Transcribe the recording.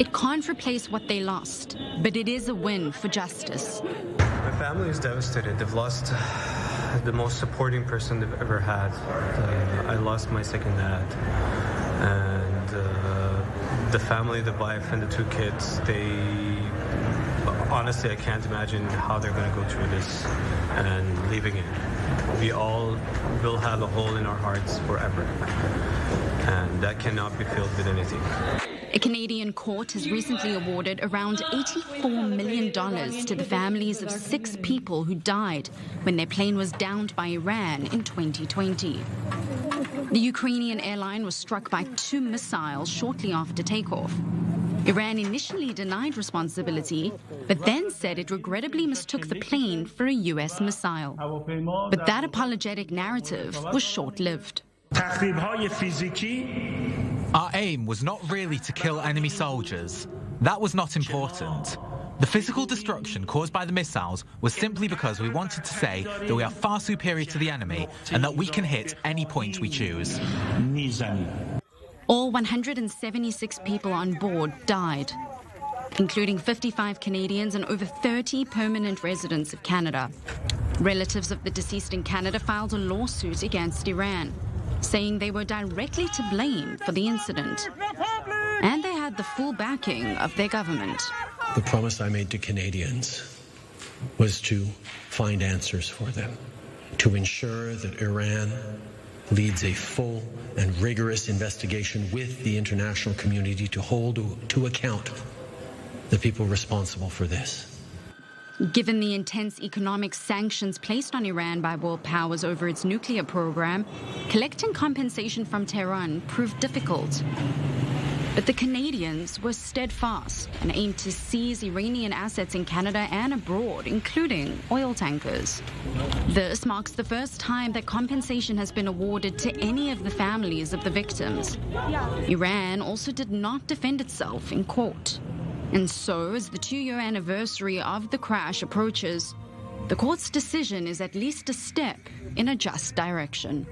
It can't replace what they lost, but it is a win for justice. My family is devastated. They've lost the most supporting person they've ever had. I lost my second dad. And the family, the wife, and the two kids, honestly, I can't imagine how they're going to go through this and leaving it. We all will have a hole in our hearts forever. And that cannot be filled with anything. A Canadian court has recently awarded around $84 million to the families of 6 people who died when their plane was downed by Iran in 2020. The Ukrainian airline was struck by 2 missiles shortly after takeoff. Iran initially denied responsibility, but then said it regrettably mistook the plane for a U.S. missile. But that apologetic narrative was short-lived. Our aim was not really to kill enemy soldiers. That was not important. The physical destruction caused by the missiles was simply because we wanted to say that we are far superior to the enemy and that we can hit any point we choose. All 176 people on board died, including 55 Canadians and over 30 permanent residents of Canada. Relatives of the deceased in Canada filed a lawsuit against Iran, saying they were directly to blame for the incident. And they had the full backing of their government. The promise I made to Canadians was to find answers for them, to ensure that Iran leads a full and rigorous investigation with the international community to hold to account the people responsible for this. Given the intense economic sanctions placed on Iran by world powers over its nuclear program, collecting compensation from Tehran proved difficult. But the Canadians were steadfast and aimed to seize Iranian assets in Canada and abroad, including oil tankers. This marks the first time that compensation has been awarded to any of the families of the victims. Iran also did not defend itself in court. And so, as the 2-year anniversary of the crash approaches, the court's decision is at least a step in a just direction.